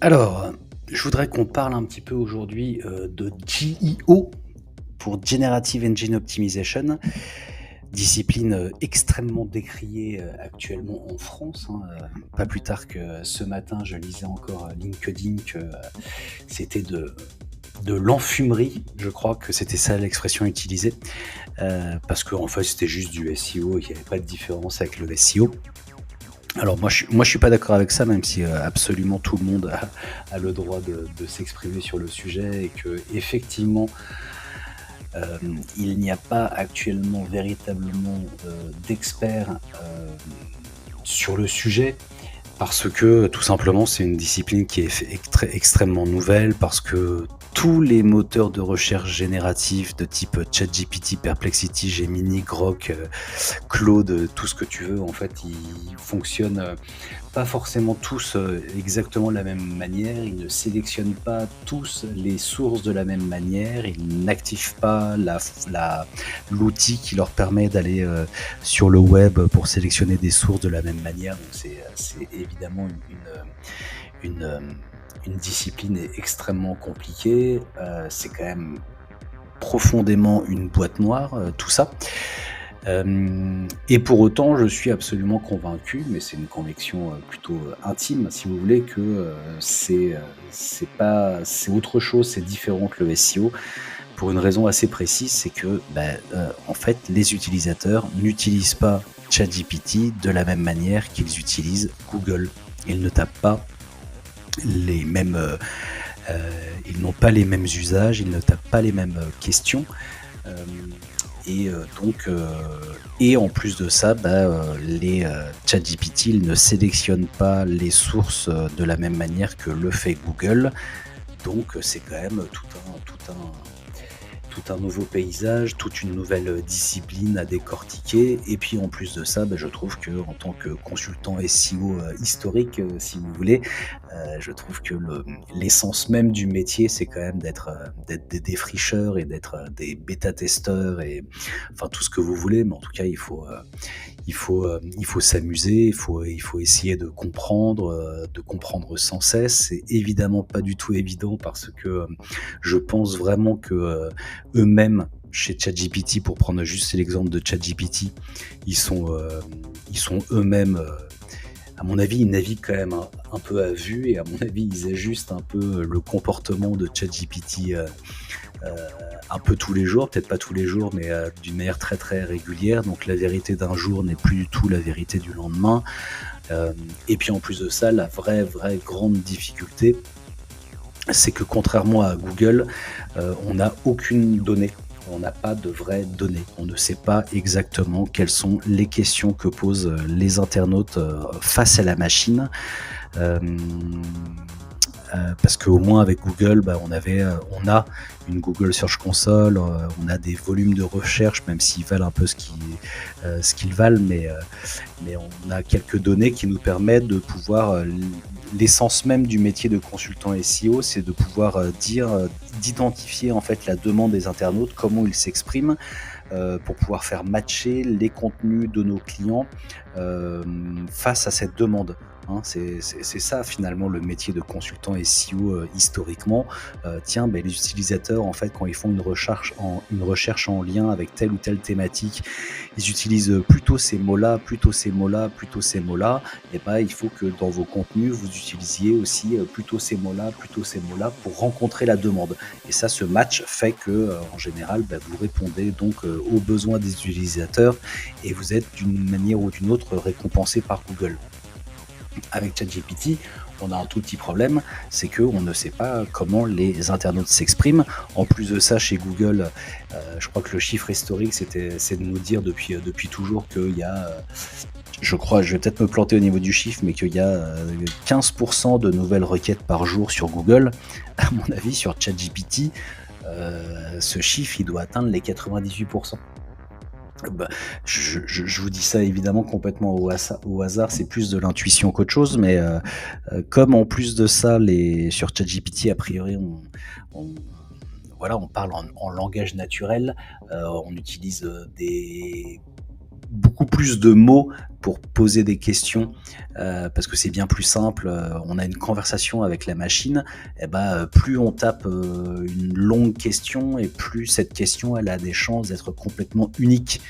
Alors, je voudrais qu'on parle un petit peu aujourd'hui, de GEO pour Generative Engine Optimization, discipline, extrêmement décriée, actuellement en France, hein, pas plus tard que ce matin, je lisais encore, LinkedIn que, c'était de l'enfumerie, je crois que c'était ça l'expression utilisée, parce qu'en fait, c'était juste du SEO et qu'il y avait pas de différence avec le SEO. Alors moi je suis pas d'accord avec ça, même si, absolument tout le monde a le droit de s'exprimer sur le sujet et qu'effectivement, il n'y a pas actuellement véritablement, d'experts, sur le sujet. Parce que, tout simplement, c'est une discipline qui est extrêmement nouvelle, parce que tous les moteurs de recherche génératifs de type ChatGPT, Perplexity, Gemini, Grok, Claude, tout ce que tu veux, en fait, ils fonctionnent, pas forcément tous, exactement de la même manière. Ils ne sélectionnent pas tous les sources de la même manière. Ils n'activent pas l'outil qui leur permet d'aller, sur le web pour sélectionner des sources de la même manière. Donc c'est évidemment une discipline extrêmement compliquée. C'est quand même profondément une boîte noire, tout ça. Et pour autant, je suis absolument convaincu, mais c'est une conviction, plutôt, intime, si vous voulez, que, c'est autre chose, c'est différent que le SEO, pour une raison assez précise, c'est que, en fait, les utilisateurs n'utilisent pas ChatGPT de la même manière qu'ils utilisent Google. Ils ne tapent pas les mêmes, ils n'ont pas les mêmes usages, ils ne tapent pas les mêmes, questions. Hem et en plus de ça, les, ChatGPT, ils ne sélectionnent pas les sources, de la même manière que le fait Google. Donc, c'est quand même tout un nouveau paysage, toute une nouvelle, discipline à décortiquer. Et puis en plus de ça, je trouve que en tant que consultant SEO, historique, si vous voulez, je trouve que l'essence même du métier, c'est quand même d'être des défricheurs et d'être, des bêta-testeurs et enfin tout ce que vous voulez. Mais en tout cas, il faut s'amuser, il faut essayer de comprendre sans cesse. C'est évidemment pas du tout évident parce que, je pense vraiment que, eux-mêmes, chez ChatGPT, pour prendre juste l'exemple de ChatGPT, ils sont, ils sont eux-mêmes, à mon avis, ils naviguent quand même un peu à vue et à mon avis, ils ajustent un peu le comportement de ChatGPT, heu, un peu tous les jours, peut-être pas tous les jours, mais d'une manière très, très régulière. Donc la vérité d'un jour n'est plus du tout la vérité du lendemain. Hem Et puis en plus de ça, la vraie, vraie grande difficulté, c'est que contrairement à Google, on n'a aucune donnée. On n'a pas de vraies données. On ne sait pas exactement quelles sont les questions que posent, les internautes, face à la machine. Hem Parce qu'au moins avec Google, on a une Google Search Console, on a des volumes de recherche, même s'ils valent un peu ce qu'ils valent, mais on a quelques données qui nous permettent de pouvoir, l'essence même du métier de consultant SEO, c'est de pouvoir, d'identifier en fait la demande des internautes, comment ils s'expriment, pour pouvoir faire matcher les contenus de nos clients, face à cette demande, hein. C'est ça finalement le métier de consultant SEO, historiquement. Tiens, les utilisateurs en fait quand ils font une recherche en lien avec telle ou telle thématique, ils utilisent, plutôt ces mots-là, plutôt ces mots-là, plutôt ces mots-là. Et il faut que dans vos contenus, vous utilisiez aussi, plutôt ces mots-là, plutôt ces mots-là pour rencontrer la demande. Et ça, ce match fait que, en général, vous répondez donc, aux besoins des utilisateurs et vous êtes d'une manière ou d'une autre récompensé par Google. Avec ChatGPT, on a un tout petit problème, c'est qu'on ne sait pas comment les internautes s'expriment. En plus de ça, chez Google, je crois que le chiffre historique, c'est de nous dire depuis toujours qu'il y a, je crois, je vais peut-être me planter au niveau du chiffre, mais qu'il y a, 15 de nouvelles requêtes par jour sur Google. À mon avis, sur ChatGPT, ce chiffre, il doit atteindre les 98. Bah, je vous dis ça évidemment complètement au hasard, c'est plus de l'intuition qu'autre chose, mais comme en plus de ça, sur ChatGPT, a priori, on voilà, on parle en langage naturel, on utilise, des beaucoup plus de mots pour poser des questions, parce que c'est bien plus simple, on a une conversation avec la machine et bah, plus on tape, une longue question et plus cette question elle a des chances d'être complètement unique.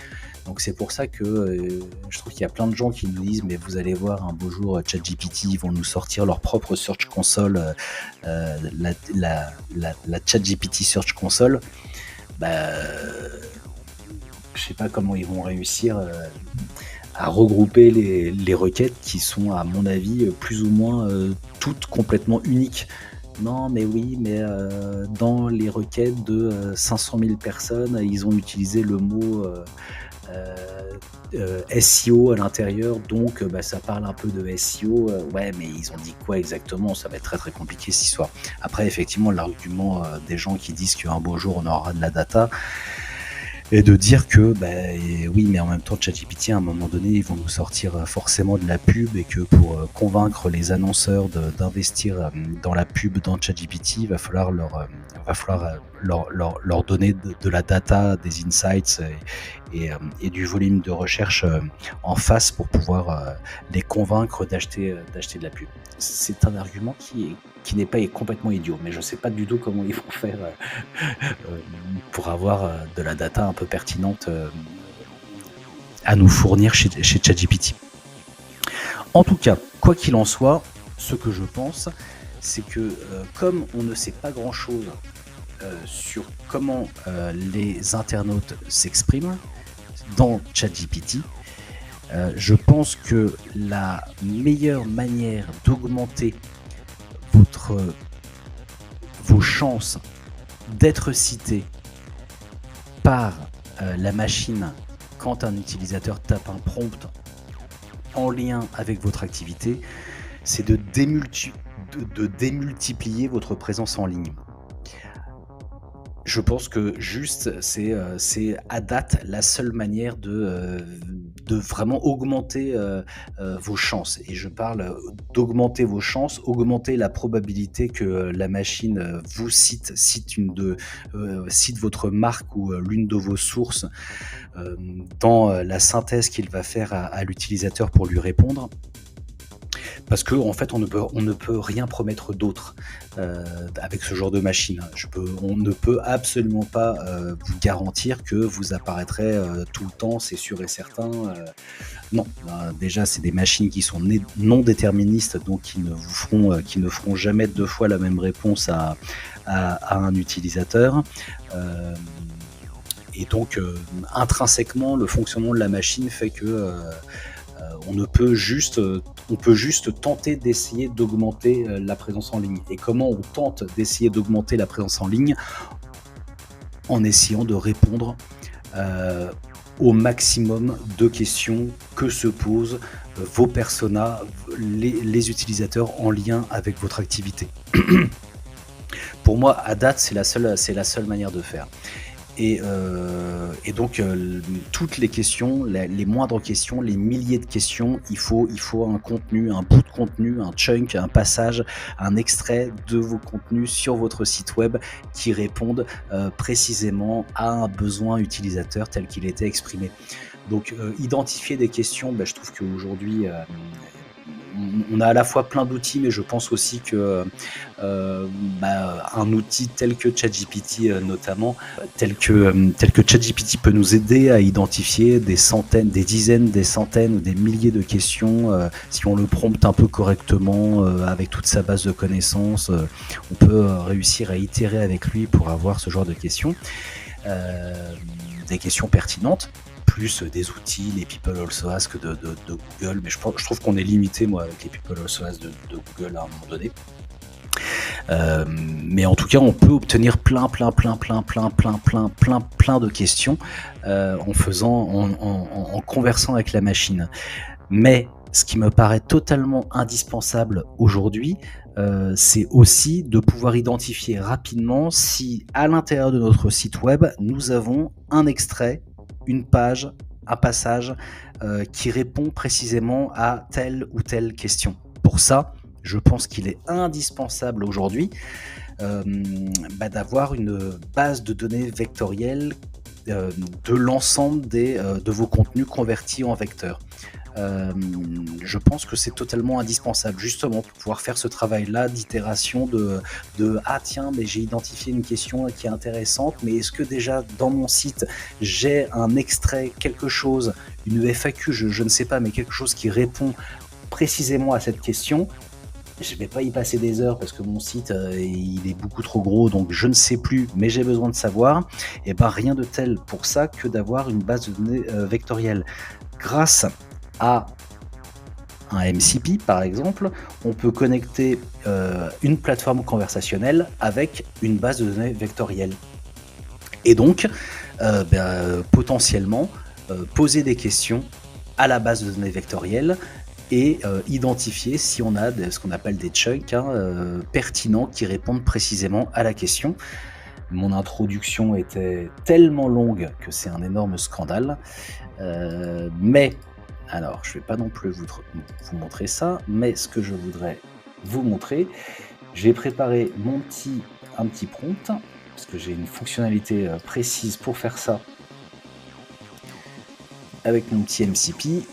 Donc c'est pour ça que, je trouve qu'il y a plein de gens qui nous disent: «Mais vous allez voir un beau jour, ChatGPT, ils vont nous sortir leur propre search console, la ChatGPT Search Console». Bah, je sais pas comment ils vont réussir, à regrouper les requêtes qui sont, à mon avis, plus ou moins, toutes complètement uniques. Non, mais oui, mais dans les requêtes de 500 000 personnes, ils ont utilisé le mot SEO à l'intérieur, donc bah, ça parle un peu de SEO. Ouais, mais ils ont dit quoi exactement? Ça va être très très compliqué cette histoire. Après, effectivement, l'argument des gens qui disent qu'un beau jour on aura de la data, et de dire que, bah, oui, mais en même temps, ChatGPT, à un moment donné, ils vont nous sortir forcément de la pub et que pour convaincre les annonceurs d'investir dans la pub dans ChatGPT, il va falloir leur donner de la data, des insights et du volume de recherche en face pour pouvoir les convaincre d'acheter de la pub. C'est un argument qui n'est pas complètement idiot, mais je ne sais pas du tout comment ils vont faire pour avoir de la data un peu pertinente à nous fournir chez ChatGPT. En tout cas, quoi qu'il en soit, ce que je pense, c'est que comme on ne sait pas grand-chose sur comment les internautes s'expriment dans ChatGPT, je pense que la meilleure manière d'augmenter vos chances d'être cité par la machine quand un utilisateur tape un prompt en lien avec votre activité, c'est de démultiplier votre présence en ligne. Je pense que juste, c'est à date la seule manière de vraiment augmenter vos chances. Et je parle d'augmenter vos chances, augmenter la probabilité que la machine vous cite votre marque ou l'une de vos sources dans la synthèse qu'il va faire à l'utilisateur pour lui répondre. Parce que en fait, on ne peut rien promettre d'autre avec ce genre de machine. On ne peut absolument pas vous garantir que vous apparaîtrez tout le temps, c'est sûr et certain. Non, déjà, c'est des machines qui sont non déterministes, donc qui ne feront jamais deux fois la même réponse à un utilisateur. Et donc, intrinsèquement, le fonctionnement de la machine fait que on peut juste tenter d'essayer d'augmenter la présence en ligne. Et comment on tente d'essayer d'augmenter la présence en ligne? En essayant de répondre au maximum de questions que se posent vos personas, les utilisateurs en lien avec votre activité. Pour moi, à date, c'est la seule manière de faire. Et donc toutes les questions, les moindres questions, les milliers de questions, il faut un contenu, un bout de contenu, un chunk, un passage, un extrait de vos contenus sur votre site web qui répondent précisément à un besoin utilisateur tel qu'il était exprimé. Donc identifier des questions, je trouve qu'aujourd'hui on a à la fois plein d'outils, mais je pense aussi que un outil tel que ChatGPT notamment, tel que ChatGPT peut nous aider à identifier des centaines, des dizaines, des centaines ou des milliers de questions. Si on le prompte un peu correctement, avec toute sa base de connaissances, on peut réussir à itérer avec lui pour avoir ce genre de questions. Des questions pertinentes, plus des outils, les People Also Ask de Google, mais je trouve qu'on est limité, moi, avec les People Also Ask de Google à un moment donné. Mais en tout cas, on peut obtenir plein de questions en conversant avec la machine. Mais ce qui me paraît totalement indispensable aujourd'hui, c'est aussi de pouvoir identifier rapidement si, à l'intérieur de notre site web, nous avons un extrait, une page, un passage qui répond précisément à telle ou telle question. Pour ça, je pense qu'il est indispensable aujourd'hui d'avoir une base de données vectorielle de l'ensemble de vos contenus convertis en vecteurs. Je pense que c'est totalement indispensable justement pour pouvoir faire ce travail-là d'itération de «Ah tiens, mais j'ai identifié une question qui est intéressante, mais est-ce que déjà dans mon site, j'ai un extrait, quelque chose, une FAQ, je ne sais pas, mais quelque chose qui répond précisément à cette question?» Je vais pas y passer des heures parce que mon site, il est beaucoup trop gros, donc je ne sais plus, mais j'ai besoin de savoir. Et ben, rien de tel pour ça que d'avoir une base de données, vectorielle. Grâce à un MCP, par exemple, on peut connecter, une plateforme conversationnelle avec une base de données vectorielle et donc, potentiellement, poser des questions à la base de données vectorielle et identifier si on a ce qu'on appelle des chunks, hein, pertinents qui répondent précisément à la question. Mon introduction était tellement longue que c'est un énorme scandale, mais alors je vais pas non plus vous montrer ça, mais ce que je voudrais vous montrer, j'ai préparé un petit prompt, parce que j'ai une fonctionnalité précise pour faire ça avec mon petit MCP.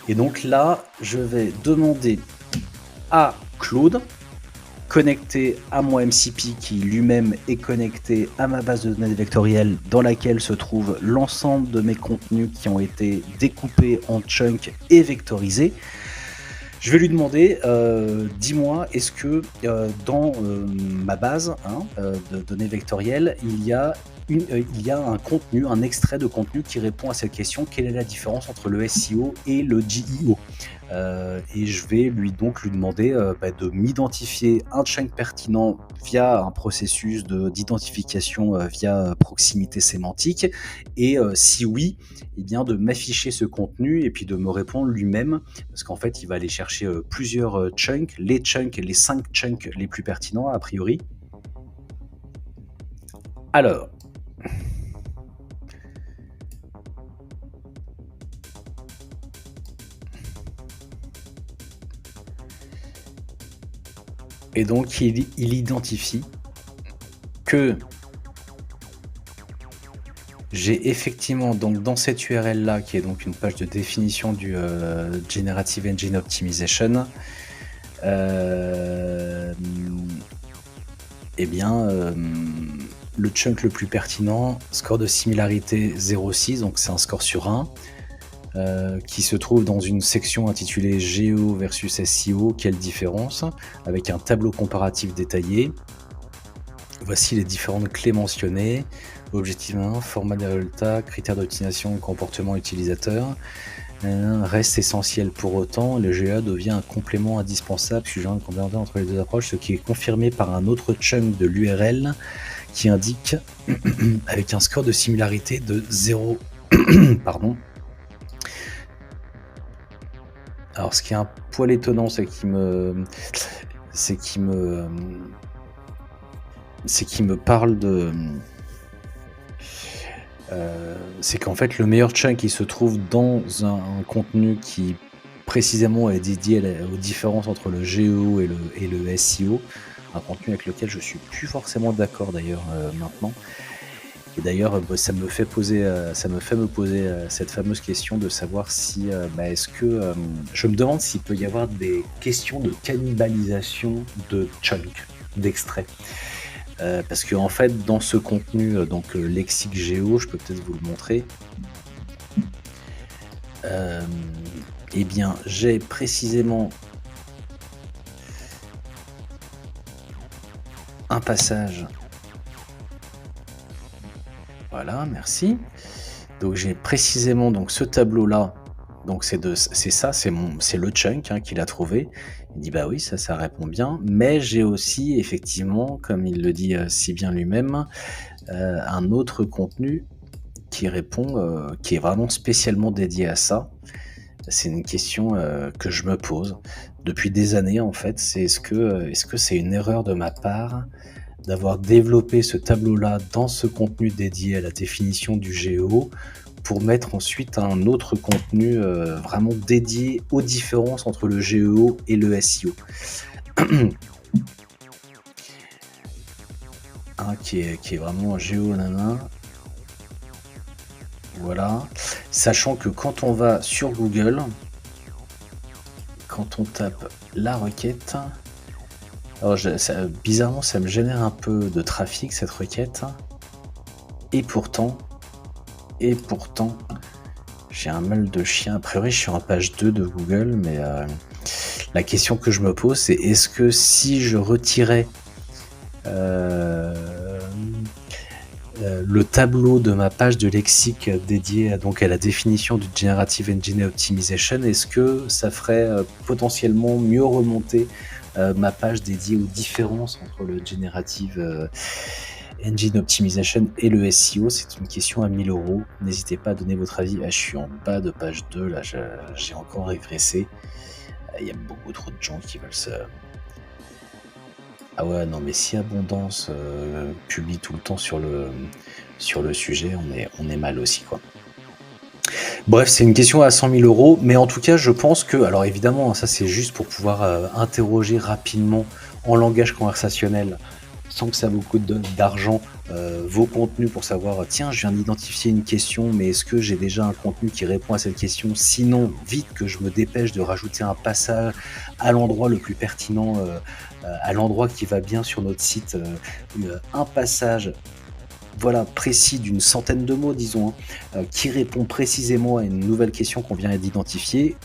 Et donc là, je vais demander à Claude, connecté à mon MCP qui lui-même est connecté à ma base de données vectorielle dans laquelle se trouve l'ensemble de mes contenus qui ont été découpés en chunks et vectorisés. Je vais lui demander, dis-moi, est-ce que dans ma base, hein, de données vectorielles, il y a un contenu, un extrait de contenu qui répond à cette question: quelle est la différence entre le SEO et le GEO? Et je vais donc lui demander de m'identifier un chunk pertinent via un processus d'identification via proximité sémantique, et si oui, eh bien de m'afficher ce contenu et puis de me répondre lui-même, parce qu'en fait il va aller chercher plusieurs chunks, les 5 chunks les plus pertinents a priori. Alors, et donc il identifie que j'ai effectivement donc dans cette URL là, qui est donc une page de définition du Generative Engine Optimization, hem, eh bien, le chunk le plus pertinent, score de similarité 0,6, donc c'est un score sur 1, qui se trouve dans une section intitulée GEO versus SEO, quelle différence? Avec un tableau comparatif détaillé. Voici les différentes clés mentionnées. Objectif 1, format des résultats, critères d'optimisation, comportement utilisateur. Reste essentiel pour autant, le GA devient un complément indispensable suggérant une complémentarité entre les deux approches, ce qui est confirmé par un autre chunk de l'URL qui indique avec un score de similarité de 0. Pardon. Alors ce qui est un poil étonnant, c'est qu'il me parle de c'est qu'en fait le meilleur chunk qui se trouve dans un contenu qui précisément est dédié aux différences entre le GEO et le SEO, un contenu avec lequel je suis plus forcément d'accord d'ailleurs maintenant. Et d'ailleurs, ça me fait me poser cette fameuse question de savoir si, est-ce que, je me demande s'il peut y avoir des questions de cannibalisation de chunks, d'extraits. Parce qu'en fait, dans ce contenu, donc lexique géo, je peux peut-être vous le montrer. Eh bien, j'ai précisément un passage. Voilà, merci. Donc j'ai précisément donc ce tableau-là. Donc c'est ça, c'est le chunk hein, qu'il a trouvé. Il dit bah oui, ça répond bien. Mais j'ai aussi effectivement, comme il le dit si bien lui-même, un autre contenu qui répond, qui est vraiment spécialement dédié à ça. C'est une question que je me pose depuis des années en fait. C'est est-ce que c'est une erreur de ma part d'avoir développé ce tableau-là dans ce contenu dédié à la définition du GEO pour mettre ensuite un autre contenu vraiment dédié aux différences entre le GEO et le SEO. Qui est vraiment un GEO nana. voilà. Sachant que quand on va sur Google, quand on tape la requête, alors bizarrement, ça me génère un peu de trafic cette requête. Et pourtant, et pourtant, j'ai un mal de chien. A priori, je suis en page 2 de Google, mais la question que je me pose, c'est est-ce que si je retirais le tableau de ma page de lexique dédié donc à la définition du Generative Engine Optimization, est-ce que ça ferait potentiellement mieux remonter ma page dédiée aux différences entre le Generative Engine Optimization et le SEO? C'est une question à 1000 euros. N'hésitez pas à donner votre avis. Ah, je suis en bas de page 2, là, j'ai encore régressé. Il y a beaucoup trop de gens qui veulent se... Ah ouais, non, mais si Abondance publie tout le temps sur le sujet, on est mal aussi, quoi. Bref, c'est une question à 100 000 euros, mais en tout cas, je pense que, alors évidemment, ça c'est juste pour pouvoir interroger rapidement en langage conversationnel, sans que ça vous coûte d'argent, vos contenus pour savoir, tiens, je viens d'identifier une question, mais est-ce que j'ai déjà un contenu qui répond à cette question? Sinon, vite que je me dépêche de rajouter un passage à l'endroit le plus pertinent, à l'endroit qui va bien sur notre site, un passage voilà, précis d'une centaine de mots, disons, hein, qui répond précisément à une nouvelle question qu'on vient d'identifier.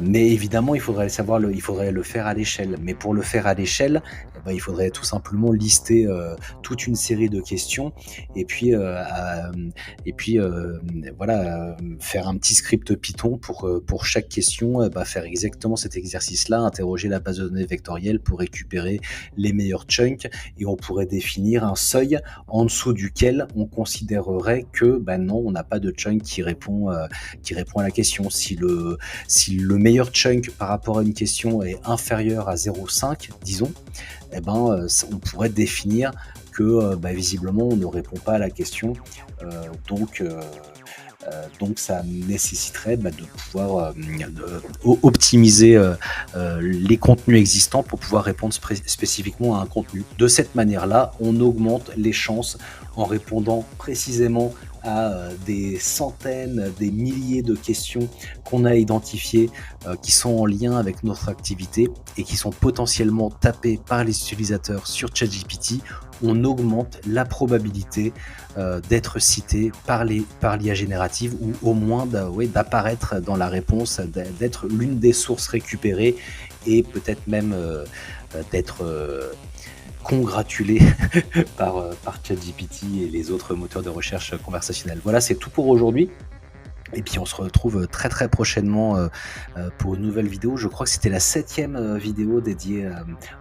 Mais évidemment, il faudrait le faire à l'échelle. Mais pour le faire à l'échelle, eh ben, il faudrait tout simplement lister toute une série de questions et puis, voilà, faire un petit script Python pour chaque question, bah, faire exactement cet exercice-là, interroger la base de données vectorielle pour récupérer les meilleurs chunks et on pourrait définir un seuil en dessous duquel on considérerait que bah non, on n'a pas de chunk qui répond à la question. Si le meilleur chunk par rapport à une question est inférieur à 0,5, disons, eh ben, on pourrait définir que bah, visiblement on ne répond pas à la question. Donc ça nécessiterait bah, de pouvoir optimiser les contenus existants pour pouvoir répondre spécifiquement à un contenu. De cette manière-là, on augmente les chances en répondant précisément à des centaines, des milliers de questions qu'on a identifiées qui sont en lien avec notre activité et qui sont potentiellement tapées par les utilisateurs sur ChatGPT. On augmente la probabilité d'être cité par l'IA générative ou au moins d'apparaître dans la réponse, d'être l'une des sources récupérées et peut-être même d'être congratulé par ChatGPT et les autres moteurs de recherche conversationnels. Voilà, c'est tout pour aujourd'hui. Et puis on se retrouve très très prochainement pour une nouvelle vidéo. Je crois que c'était la 7e vidéo dédiée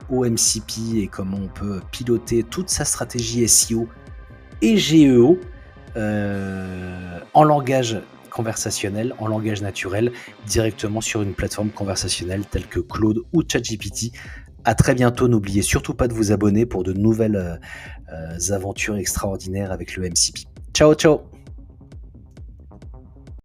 au MCP et comment on peut piloter toute sa stratégie SEO et GEO en langage conversationnel, en langage naturel, directement sur une plateforme conversationnelle telle que Claude ou ChatGPT. À très bientôt, n'oubliez surtout pas de vous abonner pour de nouvelles aventures extraordinaires avec le MCP. Ciao ciao.